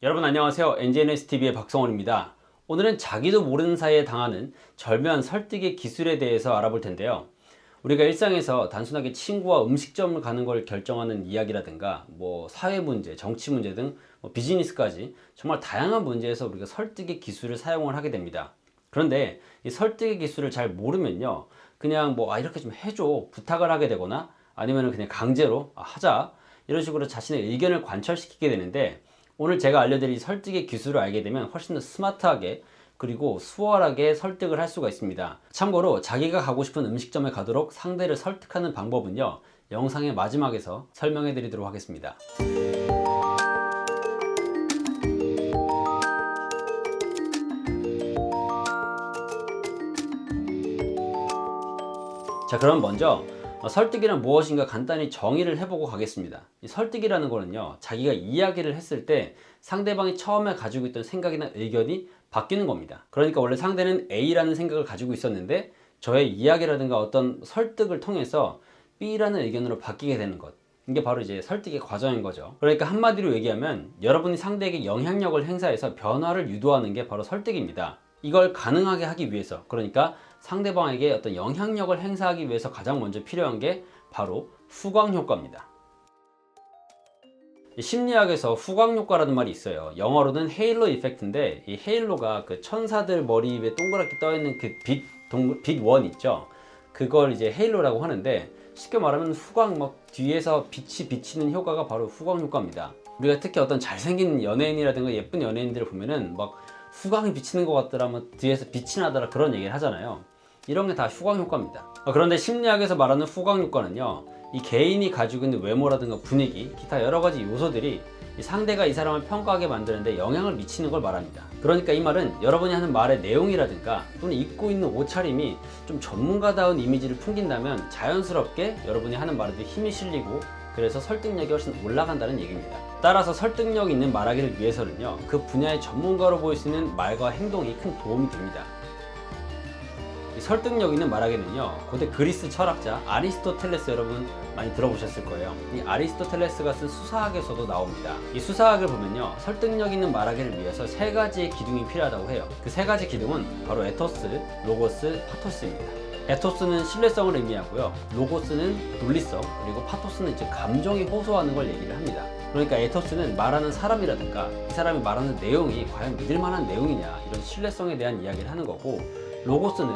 여러분 안녕하세요. NGNSTV의 박성원입니다. 오늘은 자기도 모르는 사이에 당하는 절묘한 설득의 기술에 대해서 알아볼 텐데요. 우리가 일상에서 단순하게 친구와 음식점을 가는 걸 결정하는 이야기라든가 사회 문제, 정치 문제 등 비즈니스까지 정말 다양한 문제에서 우리가 설득의 기술을 사용을 하게 됩니다. 그런데 이 설득의 기술을 잘 모르면요. 그냥 이렇게 좀 해줘 부탁을 하게 되거나 아니면 그냥 강제로 하자 이런 식으로 자신의 의견을 관철시키게 되는데, 오늘 제가 알려드릴 설득의 기술을 알게 되면 훨씬 더 스마트하게 그리고 수월하게 설득을 할 수가 있습니다. 참고로 자기가 가고 싶은 음식점에 가도록 상대를 설득하는 방법은요, 영상의 마지막에서 설명해 드리도록 하겠습니다. 자, 그럼 먼저 설득이란 무엇인가 간단히 정의를 해보고 가겠습니다. 이 설득이라는 거는요, 자기가 이야기를 했을 때 상대방이 처음에 가지고 있던 생각이나 의견이 바뀌는 겁니다. 그러니까 원래 상대는 A라는 생각을 가지고 있었는데 저의 이야기라든가 어떤 설득을 통해서 B라는 의견으로 바뀌게 되는 것, 이게 바로 이제 설득의 과정인 거죠. 그러니까 한마디로 얘기하면 여러분이 상대에게 영향력을 행사해서 변화를 유도하는 게 바로 설득입니다. 이걸 가능하게 하기 위해서, 그러니까 상대방에게 어떤 영향력을 행사하기 위해서 가장 먼저 필요한 게 바로 후광 효과입니다. 심리학에서 후광 효과라는 말이 있어요. 영어로는 헤일로 이펙트인데, 이 헤일로가 그 천사들 머리 위에 동그랗게 떠 있는 그 빛 원 있죠. 그걸 이제 헤일로라고 하는데, 쉽게 말하면 후광 뒤에서 빛이 비치는 효과가 바로 후광 효과입니다. 우리가 특히 어떤 잘생긴 연예인이라든가 예쁜 연예인들을 보면은 후광이 비치는 것 같더라, 뒤에서 빛이 나더라, 그런 얘기를 하잖아요. 이런 게 다 후광 효과입니다. 그런데 심리학에서 말하는 후광 효과는요, 이 개인이 가지고 있는 외모라든가 분위기, 기타 여러 가지 요소들이 이 상대가 이 사람을 평가하게 만드는데 영향을 미치는 걸 말합니다. 그러니까 이 말은 여러분이 하는 말의 내용이라든가 또는 입고 있는 옷차림이 좀 전문가다운 이미지를 풍긴다면 자연스럽게 여러분이 하는 말에도 힘이 실리고, 그래서 설득력이 훨씬 올라간다는 얘기입니다. 따라서 설득력 있는 말하기를 위해서는요, 그 분야의 전문가로 보일 수 있는 말과 행동이 큰 도움이 됩니다. 이 설득력 있는 말하기는요, 고대 그리스 철학자 아리스토텔레스, 여러분 많이 들어보셨을 거예요. 이 아리스토텔레스가 쓴 수사학에서도 나옵니다. 이 수사학을 보면요, 설득력 있는 말하기를 위해서 세 가지의 기둥이 필요하다고 해요. 그 세 가지 기둥은 바로 에토스, 로고스, 파토스입니다. 에토스는 신뢰성을 의미하고요, 로고스는 논리성, 그리고 파토스는 이제 감정이 호소하는 걸 얘기를 합니다. 그러니까 에토스는 말하는 사람이라든가 이 사람이 말하는 내용이 과연 믿을만한 내용이냐, 이런 신뢰성에 대한 이야기를 하는 거고, 로고스는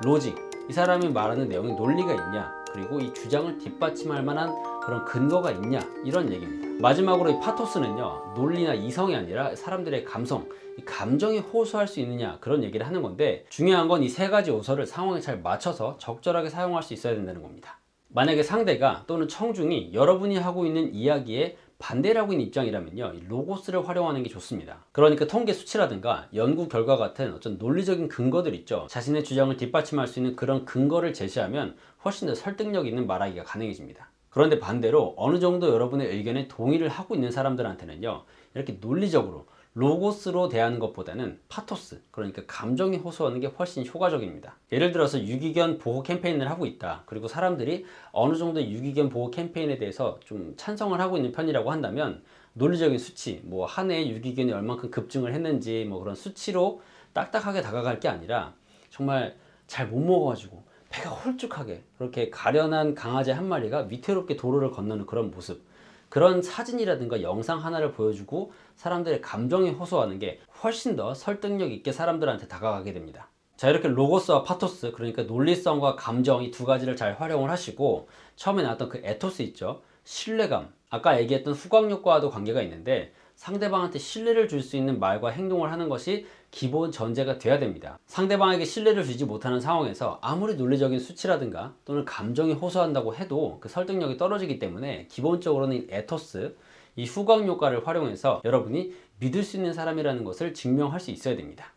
로직, 이 사람이 말하는 내용이 논리가 있냐, 그리고 이 주장을 뒷받침할 만한 그런 근거가 있냐, 이런 얘기입니다. 마지막으로 이 파토스는요, 논리나 이성이 아니라 사람들의 감성, 이 감정이 호소할 수 있느냐, 그런 얘기를 하는 건데, 중요한 건 이 세 가지 요소를 상황에 잘 맞춰서 적절하게 사용할 수 있어야 된다는 겁니다. 만약에 상대가 또는 청중이 여러분이 하고 있는 이야기에 반대를 하고 있는 입장이라면요, 이 로고스를 활용하는 게 좋습니다. 그러니까 통계 수치라든가 연구 결과 같은 어떤 논리적인 근거들 있죠. 자신의 주장을 뒷받침할 수 있는 그런 근거를 제시하면 훨씬 더 설득력 있는 말하기가 가능해집니다. 그런데 반대로 어느 정도 여러분의 의견에 동의를 하고 있는 사람들한테는요, 이렇게 논리적으로 로고스로 대하는 것보다는 파토스, 그러니까 감정이 호소하는 게 훨씬 효과적입니다. 예를 들어서 유기견 보호 캠페인을 하고 있다, 그리고 사람들이 어느 정도 유기견 보호 캠페인에 대해서 좀 찬성을 하고 있는 편이라고 한다면, 논리적인 수치, 한 해에 유기견이 얼만큼 급증을 했는지 그런 수치로 딱딱하게 다가갈 게 아니라, 정말 잘 못 먹어가지고 배가 홀쭉하게 그렇게 가련한 강아지 한 마리가 위태롭게 도로를 건너는 그런 모습, 그런 사진이라든가 영상 하나를 보여주고 사람들의 감정이 호소하는 게 훨씬 더 설득력 있게 사람들한테 다가가게 됩니다. 자, 이렇게 로고스와 파토스, 그러니까 논리성과 감정, 이 두 가지를 잘 활용을 하시고, 처음에 나왔던 그 에토스 있죠, 신뢰감, 아까 얘기했던 후광 효과와도 관계가 있는데, 상대방한테 신뢰를 줄 수 있는 말과 행동을 하는 것이 기본 전제가 돼야 됩니다. 상대방에게 신뢰를 주지 못하는 상황에서 아무리 논리적인 수치라든가 또는 감정이 호소한다고 해도 그 설득력이 떨어지기 때문에, 기본적으로는 이 에토스, 이 후광 효과를 활용해서 여러분이 믿을 수 있는 사람이라는 것을 증명할 수 있어야 됩니다.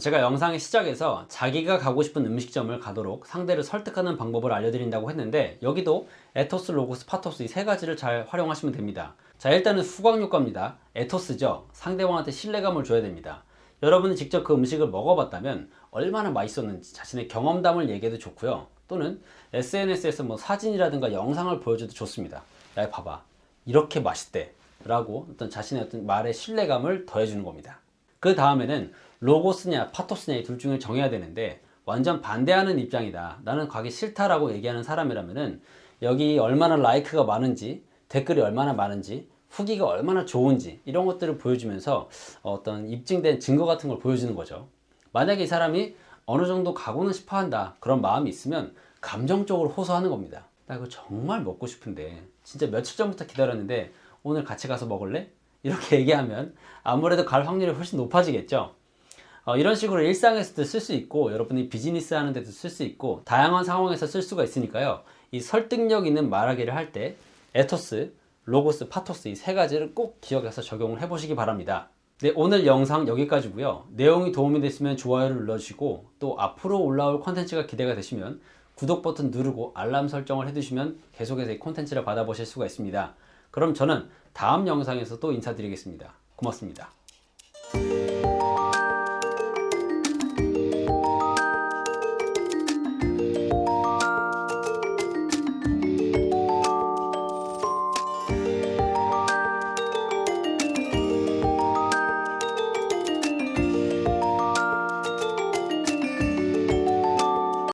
제가 영상의 시작에서 자기가 가고 싶은 음식점을 가도록 상대를 설득하는 방법을 알려드린다고 했는데, 여기도 에토스, 로고스, 파토스 이 세 가지를 잘 활용하시면 됩니다. 자, 일단은 후광 효과입니다. 에토스죠. 상대방한테 신뢰감을 줘야 됩니다. 여러분이 직접 그 음식을 먹어봤다면 얼마나 맛있었는지 자신의 경험담을 얘기해도 좋고요, 또는 SNS에서 사진이라든가 영상을 보여줘도 좋습니다. 야, 봐봐, 이렇게 맛있대, 라고 어떤 자신의 어떤 말의 신뢰감을 더해주는 겁니다. 그 다음에는 로고스냐 파토스냐 이 둘 중에 정해야 되는데, 완전 반대하는 입장이다, 나는 가기 싫다라고 얘기하는 사람이라면은 여기 얼마나 라이크가 많은지, 댓글이 얼마나 많은지, 후기가 얼마나 좋은지 이런 것들을 보여주면서 어떤 입증된 증거 같은 걸 보여주는 거죠. 만약에 이 사람이 어느 정도 가고는 싶어 한다, 그런 마음이 있으면 감정적으로 호소하는 겁니다. 나 이거 정말 먹고 싶은데 진짜 며칠 전부터 기다렸는데 오늘 같이 가서 먹을래? 이렇게 얘기하면 아무래도 갈 확률이 훨씬 높아지겠죠. 이런 식으로 일상에서도 쓸 수 있고, 여러분이 비즈니스 하는 데도 쓸 수 있고, 다양한 상황에서 쓸 수가 있으니까요. 이 설득력 있는 말하기를 할 때 에토스, 로고스, 파토스 이 세 가지를 꼭 기억해서 적용을 해보시기 바랍니다. 네, 오늘 영상 여기까지고요. 내용이 도움이 됐으면 좋아요를 눌러주시고, 또 앞으로 올라올 콘텐츠가 기대가 되시면 구독 버튼 누르고 알람 설정을 해두시면 계속해서 이 콘텐츠를 받아보실 수가 있습니다. 그럼 저는 다음 영상에서 또 인사드리겠습니다. 고맙습니다.